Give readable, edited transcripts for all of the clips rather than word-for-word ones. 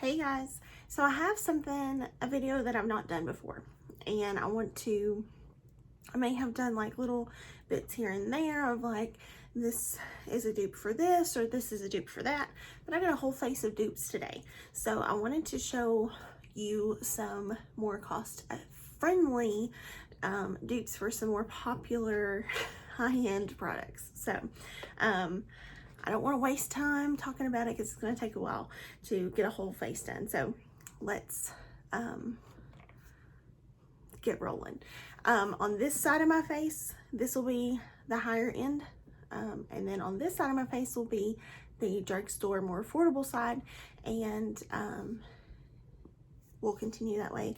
Hey guys, so I have a video that I've not done before, and I may have done like little bits here and there of like, this is a dupe for this, or this is a dupe for that, but I got a whole face of dupes today. So I wanted to show you some more cost-friendly dupes for some more popular high-end products. So, I don't want to waste time talking about it because it's going to take a while to get a whole face done. So let's get rolling. On this side of my face, this will be the higher end. And then on this side of my face will be the drugstore, more affordable side. And we'll continue that way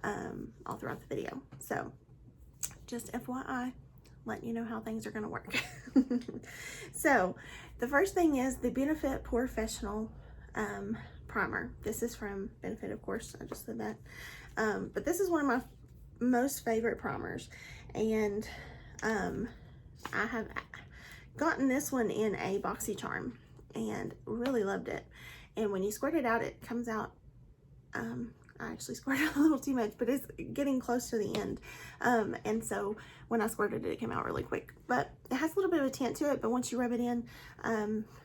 all throughout the video. So just FYI, letting you know how things are going to work. So the first thing is the Benefit Professional primer. This is from Benefit, of course. I just said that. But this is one of my most favorite primers, and I have gotten this one in a BoxyCharm and really loved it. And when you squirt it out, it comes out, I actually squirted a little too much, but it's getting close to the end. And so when I squirted it, it came out really quick. But it has a little bit of a tint to it, but once you rub it in,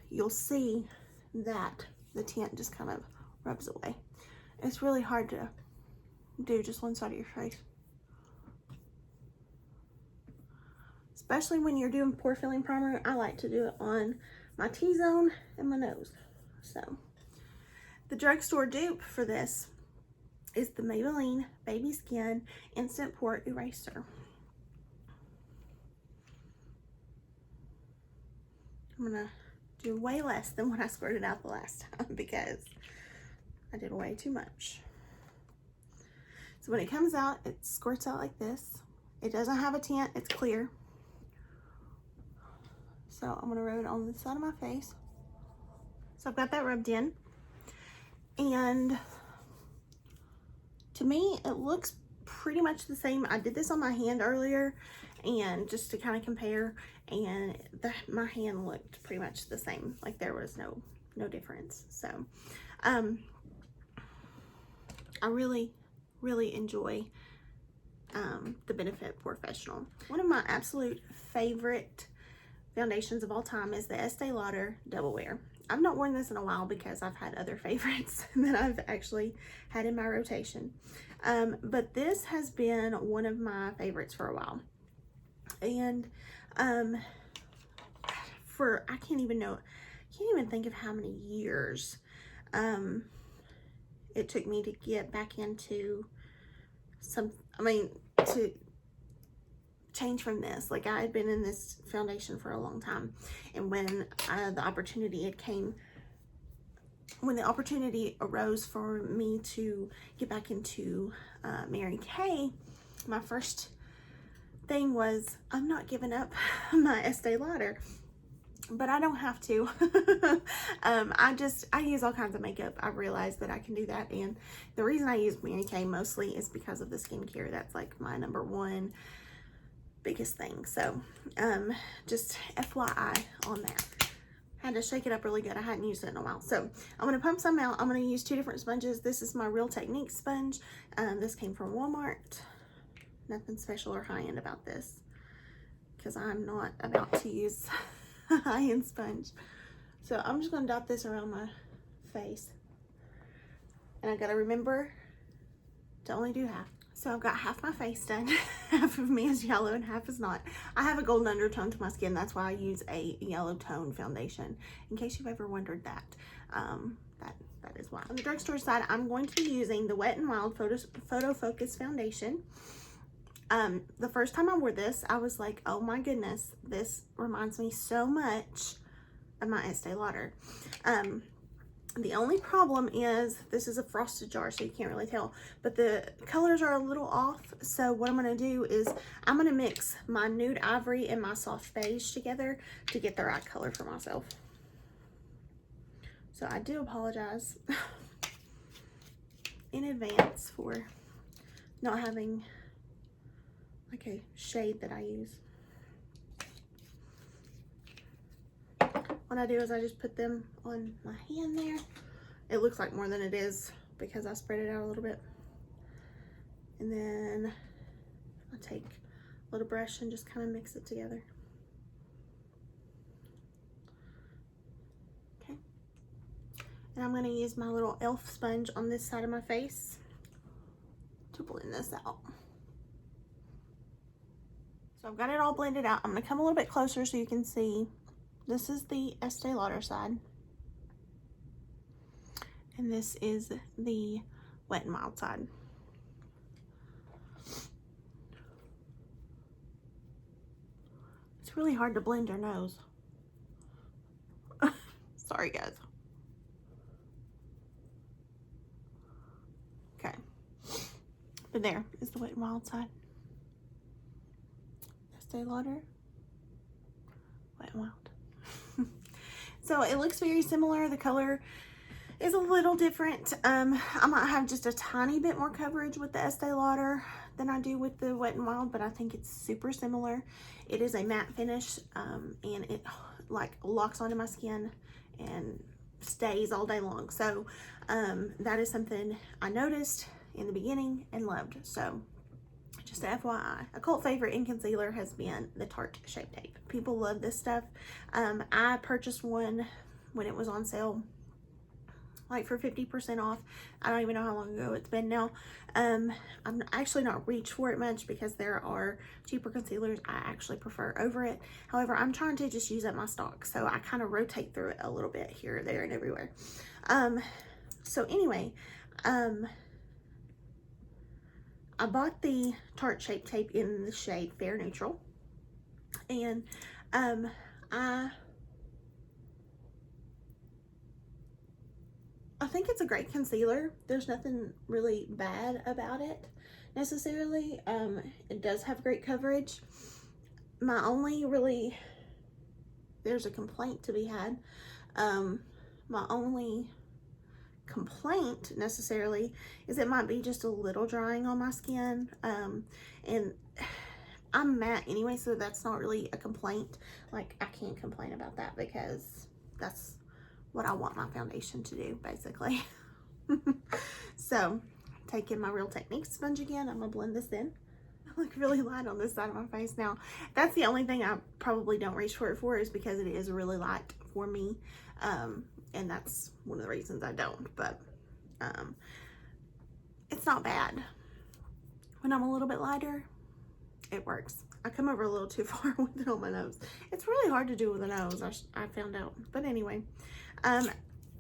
you'll see that the tint just kind of rubs away. It's really hard to do just one side of your face, especially when you're doing pore filling primer. I like to do it on my T-zone and my nose. So the drugstore dupe for this is the Maybelline Baby Skin Instant Pore Eraser. I'm gonna do way less than what I squirted out the last time because I did way too much. So when it comes out, it squirts out like this. It doesn't have a tint, it's clear. So I'm gonna rub it on the side of my face. So I've got that rubbed in. And to me, it looks pretty much the same. I did this on my hand earlier, and just to kind of compare, and my hand looked pretty much the same. Like there was no difference. So I really enjoy the Benefit Professional. One of my absolute favorite foundations of all time is the Estee Lauder Double Wear. I've not worn this in a while because I've had other favorites that I've actually had in my rotation. But this has been one of my favorites for a while. And I can't even think of how many years it took me to get back into to change from this. Like, I had been in this foundation for a long time, and when the opportunity arose for me to get back into Mary Kay, my first thing was, I'm not giving up my Estee Lauder, but I don't have to. I use all kinds of makeup. I realized that I can do that, and the reason I use Mary Kay mostly is because of the skincare. That's like my number one biggest thing. So just FYI on that. Had to shake it up really good. I hadn't used it in a while. So I'm going to pump some out. I'm going to use two different sponges. This is my Real Technique sponge. This came from Walmart. Nothing special or high-end about this, because I'm not about to use a high-end sponge. So I'm just going to dot this around my face. And I got to remember to only do half. So I've got half my face done. Half of me is yellow and half is not. I have a golden undertone to my skin. That's why I use a yellow tone foundation, in case you've ever wondered that. That is why. On the drugstore side, I'm going to be using the Wet n Wild Photo Focus Foundation. The first time I wore this, I was like, oh my goodness, this reminds me so much of my Estee Lauder. The only problem is this is a frosted jar, so you can't really tell, but the colors are a little off. So what I'm going to do is I'm going to mix my Nude Ivory and my Soft Beige together to get the right color for myself. So I do apologize in advance for not having like a shade that I use. What I do is I just put them on my hand there, it looks like more than it is because I spread it out a little bit. And then I'll take a little brush and just kind of mix it together. Okay. And I'm going to use my little e.l.f. sponge on this side of my face to blend this out. So I've got it all blended out. I'm going to come a little bit closer so you can see. This is the Estee Lauder side. And this is the Wet n Wild side. It's really hard to blend your nose. Sorry, guys. Okay. But there is the Wet n Wild side. Estee Lauder, Wet n Wild. So it looks very similar. The color is a little different. I might have just a tiny bit more coverage with the Estee Lauder than I do with the Wet n Wild, but I think it's super similar. It is a matte finish, and it like locks onto my skin and stays all day long. So that is something I noticed in the beginning and loved. So just FYI, a cult favorite in concealer has been the Tarte Shape Tape. People love this stuff. I purchased one when it was on sale, like for 50% off. I don't even know how long ago it's been now. I'm actually not reached for it much because there are cheaper concealers I actually prefer over it. However, I'm trying to just use up my stock, so I kind of rotate through it a little bit here, there, and everywhere. So anyway, I bought the Tarte Shape Tape in the shade Fair Neutral, and I think it's a great concealer. There's nothing really bad about it necessarily. It does have great coverage. My only really, there's a complaint to be had. My only complaint necessarily is it might be just a little drying on my skin. And I'm matte anyway, so that's not really a complaint. Like, I can't complain about that because that's what I want my foundation to do, basically. So, taking my Real Techniques sponge again, I'm gonna blend this in. I look really light on this side of my face now. That's the only thing I probably don't reach for it for, is because it is really light for me. And that's one of the reasons I don't, but it's not bad. When I'm a little bit lighter, it works. I come over a little too far with it on my nose. It's really hard to do with a nose, I found out. But anyway,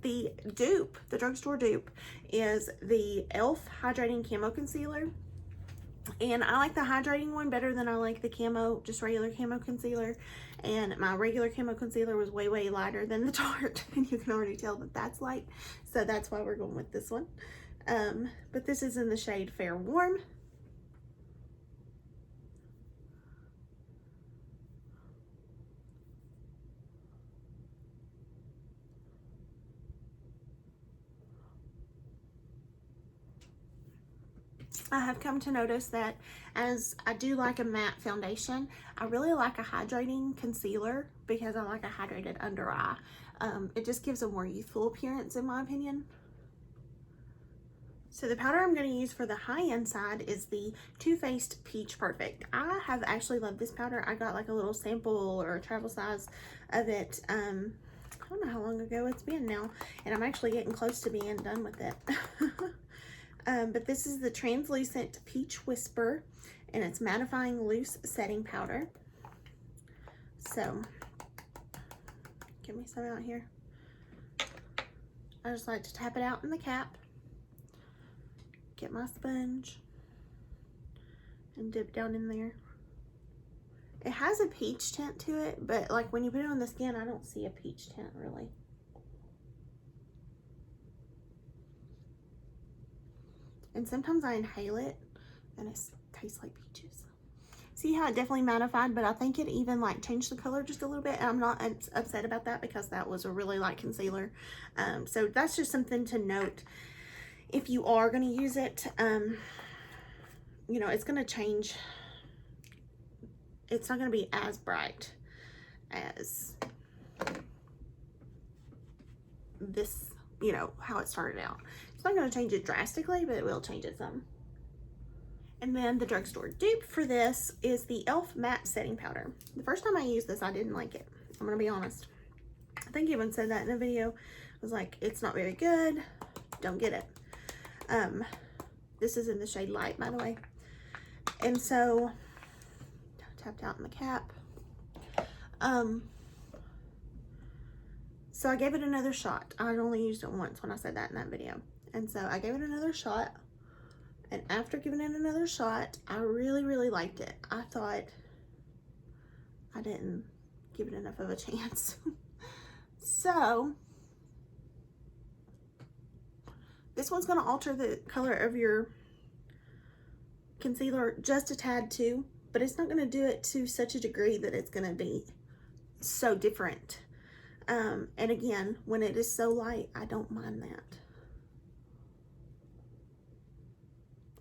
the dupe, the drugstore dupe, is the e.l.f. Hydrating Camo Concealer. And I like the hydrating one better than I like the camo, just regular camo concealer. And my regular camo concealer was way, way lighter than the Tarte. And you can already tell that that's light. So that's why we're going with this one. But this is in the shade Fair Warm. I have come to notice that as I do like a matte foundation, I really like a hydrating concealer because I like a hydrated under eye. It just gives a more youthful appearance in my opinion. So the powder I'm going to use for the high-end side is the Too Faced Peach Perfect. I have actually loved this powder. I got like a little sample or a travel size of it. I don't know how long ago it's been now, and I'm actually getting close to being done with it. But this is the Translucent Peach Whisper, and it's mattifying loose setting powder. So, give me some out here. I just like to tap it out in the cap, get my sponge, and dip down in there. It has a peach tint to it, but like when you put it on the skin, I don't see a peach tint really. And sometimes I inhale it and it tastes like peaches. See how it definitely mattified, but I think it even like changed the color just a little bit. And I'm not upset about that because that was a really light concealer. So that's just something to note. If you are going to use it, you know, it's going to change. It's not going to be as bright as this you know, how it started out. It's not going to change it drastically, but it will change it some. And then the drugstore dupe for this is the e.l.f. matte setting powder. The first time I used this, I didn't like it. I'm going to be honest. I think I even said that in a video. I was like, it's not very good. Don't get it. This is in the shade Light, by the way. And so, tapped out in the cap. So I gave it another shot. I'd only used it once when I said that in that video. And so I gave it another shot. And after giving it another shot, I really, really liked it. I thought I didn't give it enough of a chance. So this one's going to alter the color of your concealer just a tad too, but it's not going to do it to such a degree that it's going to be so different. And again, when it is so light, I don't mind that.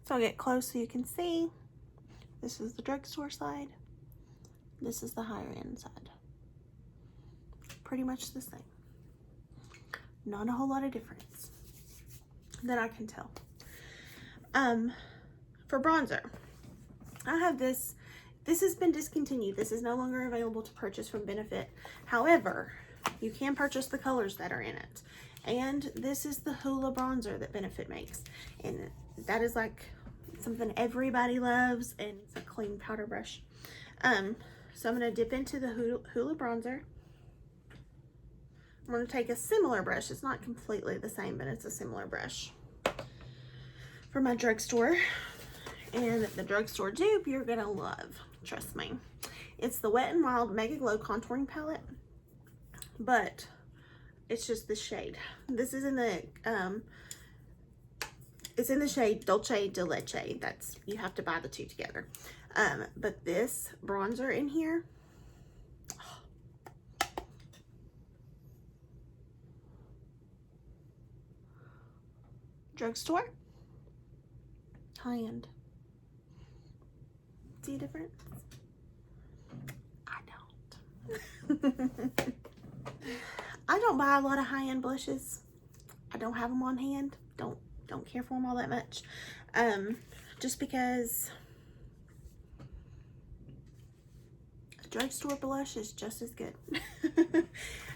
So I'll get close so you can see. This is the drugstore side. This is the higher end side. Pretty much the same. Not a whole lot of difference that I can tell. For bronzer, I have this. This has been discontinued. This is no longer available to purchase from Benefit. However, you can purchase the colors that are in it. And this is the Hoola bronzer that Benefit makes. And that is like something everybody loves, and it's a clean powder brush. So I'm going to dip into the Hoola bronzer. I'm going to take a similar brush. It's not completely the same, but it's a similar brush for my drugstore. And the drugstore dupe you're going to love. Trust me. It's the Wet n Wild Mega Glow Contouring Palette. But it's just this shade. This is in the it's in the shade Dolce de Leche. That's, you have to buy the two together. But this bronzer in here, drugstore, high end. See a difference? I don't. I don't buy a lot of high-end blushes. I don't have them on hand. Don't care for them all that much. Just because a drugstore blush is just as good.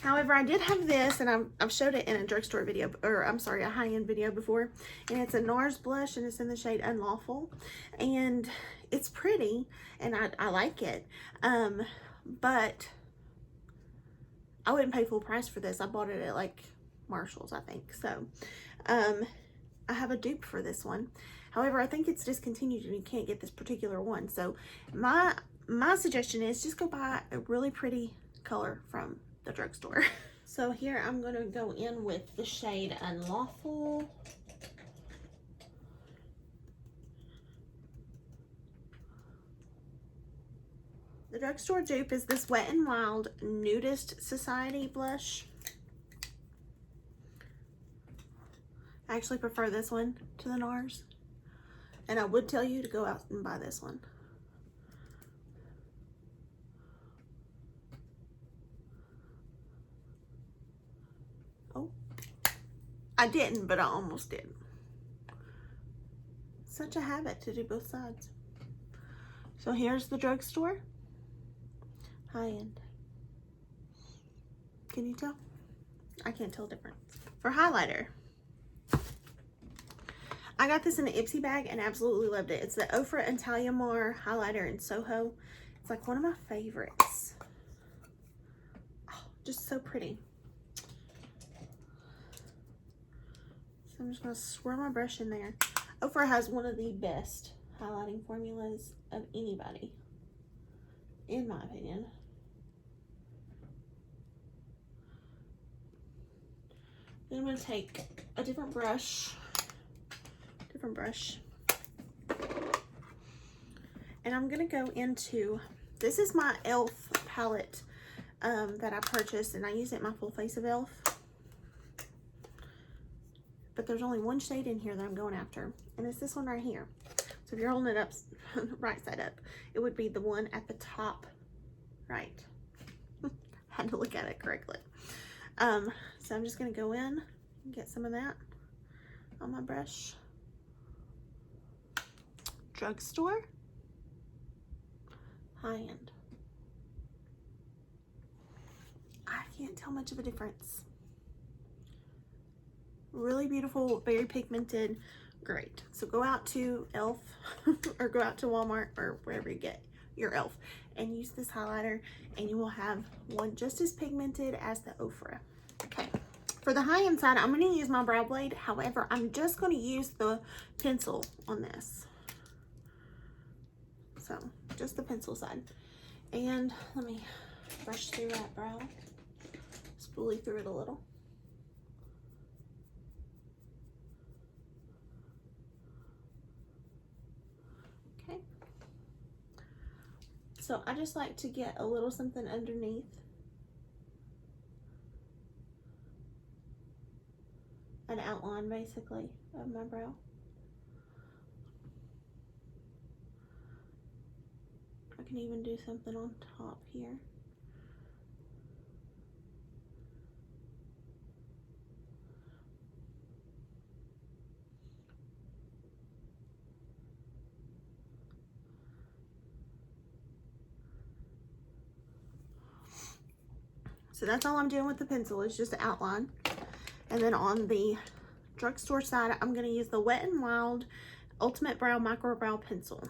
However, I did have this, and I've showed it in a drugstore video, or I'm sorry, a high-end video before. And it's a NARS blush, and it's in the shade Unlawful. And it's pretty, and I like it. But I wouldn't pay full price for this. I bought it at like Marshall's, I think. So, I have a dupe for this one. However, I think it's discontinued and you can't get this particular one. So my suggestion is just go buy a really pretty color from the drugstore. So here I'm going to go in with the shade Unlawful. The drugstore dupe is this Wet n Wild Nudist Society blush. I actually prefer this one to the NARS. And I would tell you to go out and buy this one. Oh, I didn't, but I almost did. Such a habit to do both sides. So here's the drugstore. High end. Can you tell? I can't tell the difference. For highlighter, I got this in an Ipsy bag and absolutely loved it. It's the Ofra Intagliamar highlighter in Soho. It's like one of my favorites. Oh, just so pretty. So I'm just going to swirl my brush in there. Ofra has one of the best highlighting formulas of anybody, in my opinion. Then I'm going to take a different brush. And I'm going to go into, this is my e.l.f. palette that I purchased, and I use it in my full face of e.l.f. But there's only one shade in here that I'm going after, and it's this one right here. So if you're holding it up, right side up, it would be the one at the top right. Had to look at it correctly. So I'm just going to go in Get some of that on my brush. Drugstore, high-end. I can't tell much of a difference. Really beautiful, very pigmented, great. So go out to e.l.f. or go out to Walmart or wherever you get your e.l.f. and use this highlighter, and you will have one just as pigmented as the Ofra. Okay, for the high-end side, I'm going to use my brow blade. However, I'm just going to use the pencil on this. So just the pencil side. And let me brush through that brow, spoolie through it a little. Okay. So I just like to get a little something underneath. An outline basically of my brow. I can even do something on top here. So that's all I'm doing with the pencil, is just the outline. And then on the drugstore side, I'm going to use the Wet n Wild Ultimate Brow Micro Brow Pencil.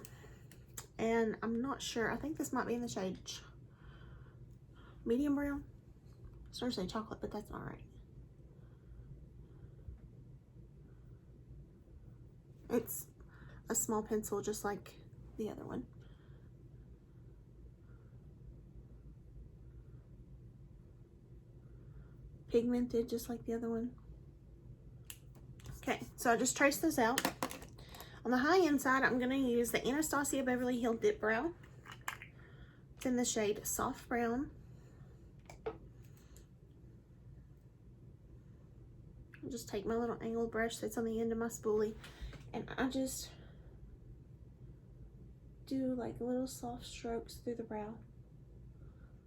And I'm not sure, I think this might be in the shade medium brown. I was going to say chocolate, but that's not right. It's a small pencil just like the other one. Pigmented just like the other one. Okay, so I just traced this out. On the high-end side, I'm going to use the Anastasia Beverly Hills Dip Brow. It's in the shade Soft Brown. I'll just take my little angled brush that's on the end of my spoolie, and I just do like little soft strokes through the brow.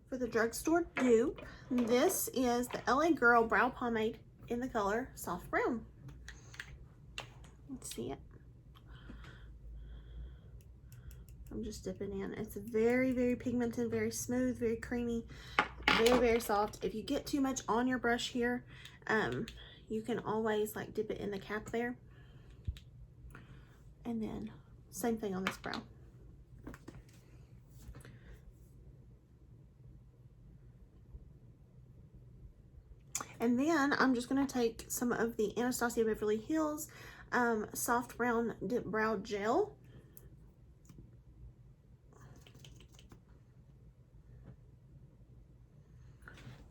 For the drugstore dupe, this is the LA Girl Brow Pomade in the color Soft Brown. Let's see it. I'm just dipping in. It's very, very pigmented, very smooth, very creamy, very, very soft. If you get too much on your brush here, you can always like dip it in the cap there. And then same thing on this brow. And then I'm just going to take some of the Anastasia Beverly Hills Soft Brown Dip Brow Gel.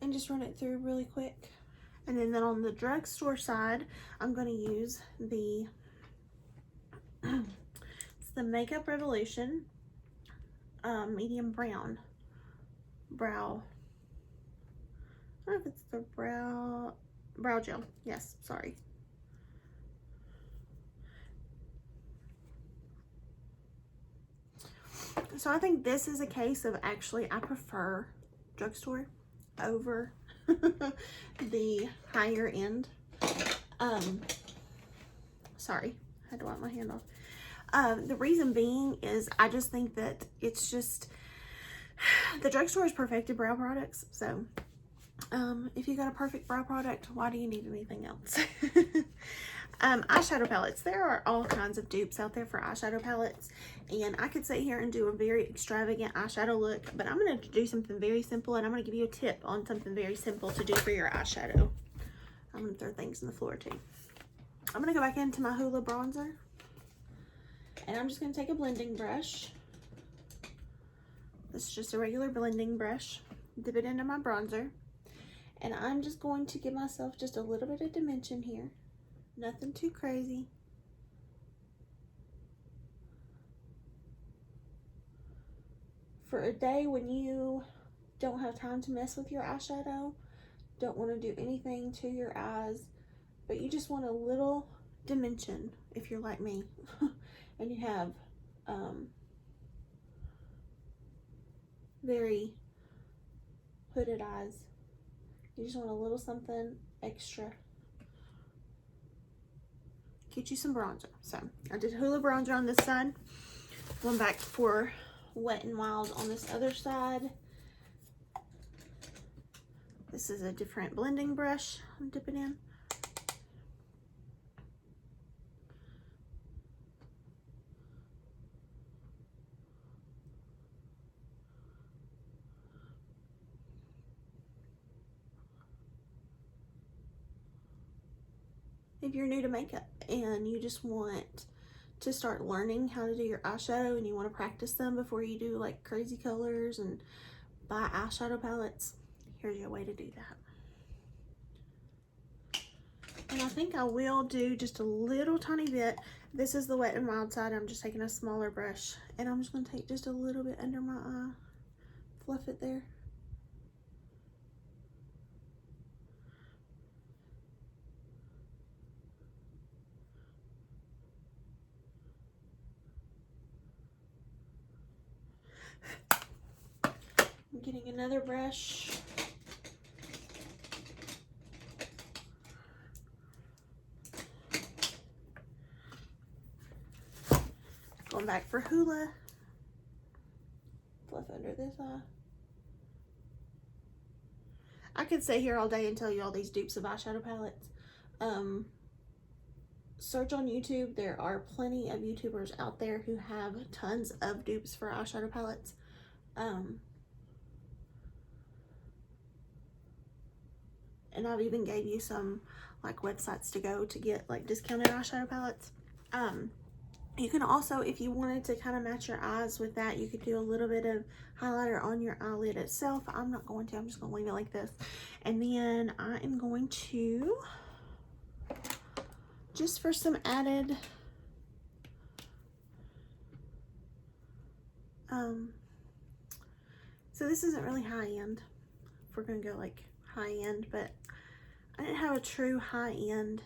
And just run it through really quick. And then on the drugstore side, I'm going to use the it's the Makeup Revolution medium brown brow. I don't know if it's the brow gel. Yes, sorry. So I think this is a case of actually I prefer drugstore over the higher end. Sorry, I had to wipe my hand off. The reason being is I just think that it's just the drugstore is perfected brow products. So if you got a perfect brow product, why do you need anything else? Eyeshadow palettes. There are all kinds of dupes out there for eyeshadow palettes, and I could sit here and do a very extravagant eyeshadow look, but I'm going to do something very simple, and I'm going to give you a tip on something very simple to do for your eyeshadow. I'm going to throw things in the floor too. I'm going to go back into my Hoola bronzer, and I'm just going to take a blending brush. This is just a regular blending brush. Dip it into my bronzer, and I'm just going to give myself just a little bit of dimension here. Nothing too crazy. For a day when you don't have time to mess with your eyeshadow, don't want to do anything to your eyes, but you just want a little dimension if you're like me and you have very hooded eyes. You just want a little something extra. I'm just going to go in and blend that in. And then I'm just going to take my Eyeliner brush, and I'm just going to get you some bronzer. So I did Hoola bronzer on this side. Going back for Wet n Wild on this other side. This is a different blending brush I'm dipping in. If you're new to makeup and you just want to start learning how to do your eyeshadow and you want to practice them before you do like crazy colors and buy eyeshadow palettes, here's your way to do that. And I think I will do just a little tiny bit. This is the Wet n Wild side. I'm just taking a smaller brush and I'm just going to take just a little bit under my eye, fluff it there. I'm getting another brush. Going back for Hoola. Fluff under this eye. I could sit here all day and tell you all these dupes of eyeshadow palettes. Search on YouTube. There are plenty of YouTubers out there who have tons of dupes for eyeshadow palettes. And I've even gave you some like websites to go to get like discounted eyeshadow palettes. You can also, if you wanted to kind of match your eyes with that, you could do a little bit of highlighter on your eyelid itself. I'm not going to. I'm just going to leave it like this. And then I am going to, just for some added, so this isn't really high end. If we're going to go like high end, but I didn't have a true high end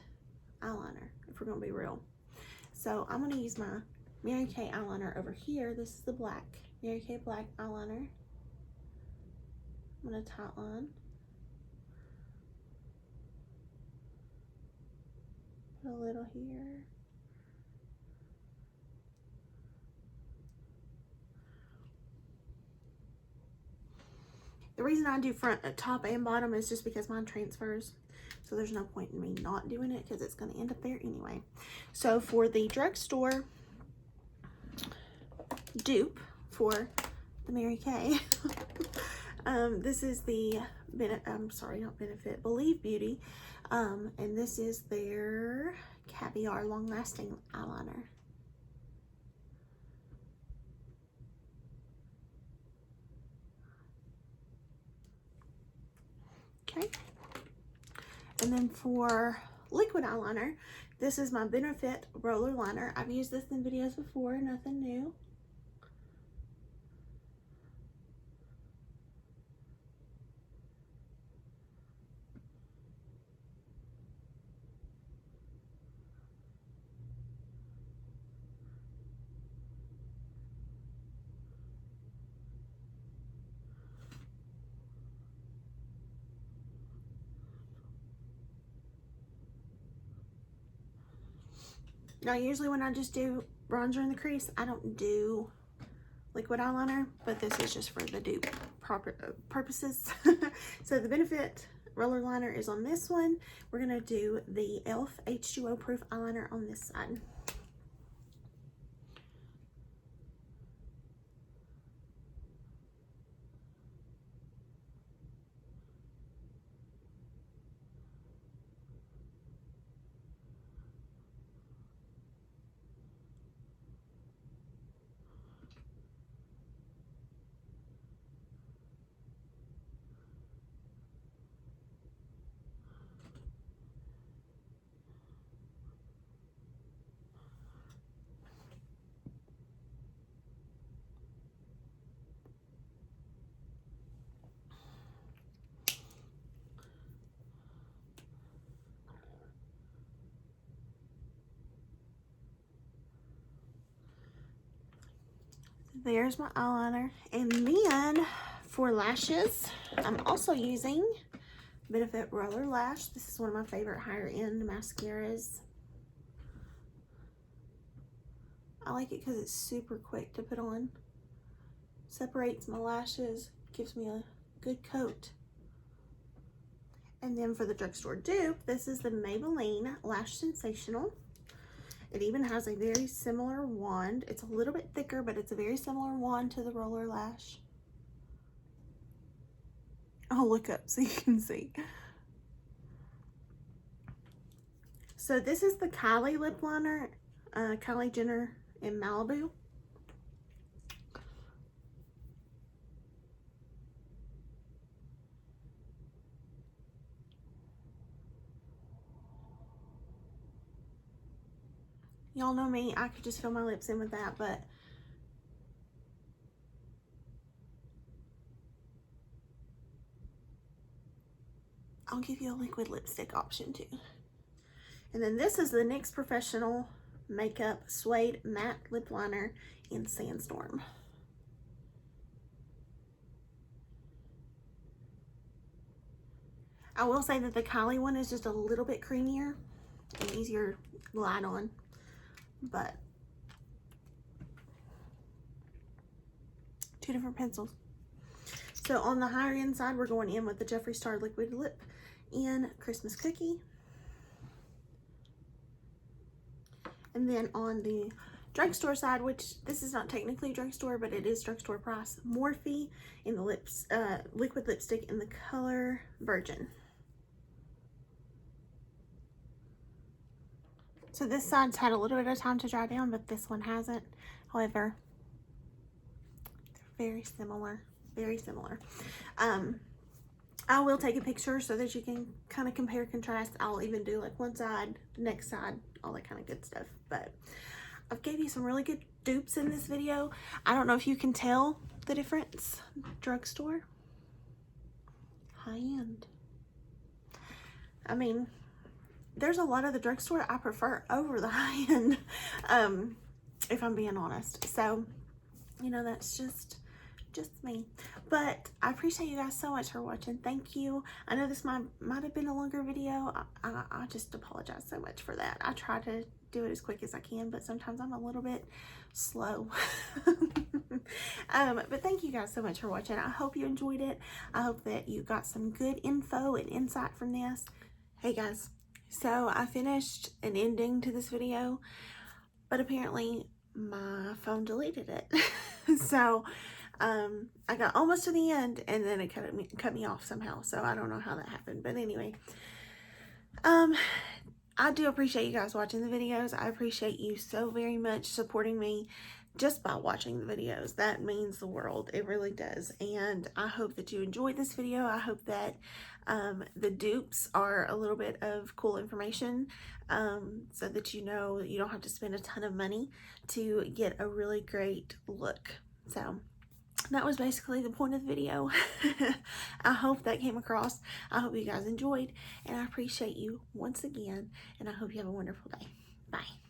eyeliner, if we're going to be real. So I'm going to use my Mary Kay eyeliner over here. This is the black, Mary Kay black eyeliner. I'm going to tight line. Put a little here. The reason I do front, top, and bottom is just because mine transfers. So there's no point in me not doing it because it's going to end up there anyway. So for the drugstore dupe for the Mary Kay, this is the, Believe Beauty. And this is their Caviar Long Lasting Eyeliner. Okay. And then for liquid eyeliner, this is my Benefit roller liner. I've used this in videos before, nothing new. Now, usually when I just do bronzer in the crease, I don't do liquid eyeliner, but this is just for the dupe purposes. So the Benefit roller liner is on this one. We're going to do the e.l.f. H2O proof eyeliner on this side. There's my eyeliner. And then for lashes, I'm also using Benefit Roller Lash. This is one of my favorite higher end mascaras. I like it because it's super quick to put on. Separates my lashes, gives me a good coat. And then for the drugstore dupe, this is the Maybelline Lash Sensational. It even has a very similar wand. It's a little bit thicker, but it's a very similar wand to the Roller Lash. I'll look up so you can see. So this is the Kylie lip liner, Kylie Jenner in Malibu. Y'all know me, I could just fill my lips in with that, but I'll give you a liquid lipstick option too. And then this is the NYX Professional Makeup Suede Matte Lip Liner in Sandstorm. I will say that the Kylie one is just a little bit creamier and easier to glide on, but two different pencils. So on the higher end side, we're going in with the Jeffree Star Liquid Lip in Christmas Cookie. And then on the drugstore side, which this is not technically drugstore, but it is drugstore price, Morphe in the liquid lipstick in the color Virgin. So this side's had a little bit of time to dry down, but this one hasn't. However, they're very similar, very similar. I will take a picture so that you can kind of compare, contrast. I'll even do like one side, next side, all that kind of good stuff. But I've gave you some really good dupes in this video. I don't know if you can tell the difference. Drugstore, high end. I mean, there's a lot of the drugstore I prefer over the high end, if I'm being honest. So, you know, that's just me. But I appreciate you guys so much for watching. Thank you. I know this might have been a longer video. I just apologize so much for that. I try to do it as quick as I can, but sometimes I'm a little bit slow. But thank you guys so much for watching. I hope you enjoyed it. I hope that you got some good info and insight from this. Hey guys, so I finished an ending to this video, but apparently my phone deleted it. So I got almost to the end and then it cut me off somehow. So I don't know how that happened, but anyway, I do appreciate you guys watching the videos. I appreciate you so very much supporting me just by watching the videos. That means the world. It really does. And I hope that you enjoyed this video. I hope that the dupes are a little bit of cool information, so that you know you don't have to spend a ton of money to get a really great look. So that was basically the point of the video. I hope that came across. I hope you guys enjoyed, and I appreciate you once again, and I hope you have a wonderful day. Bye.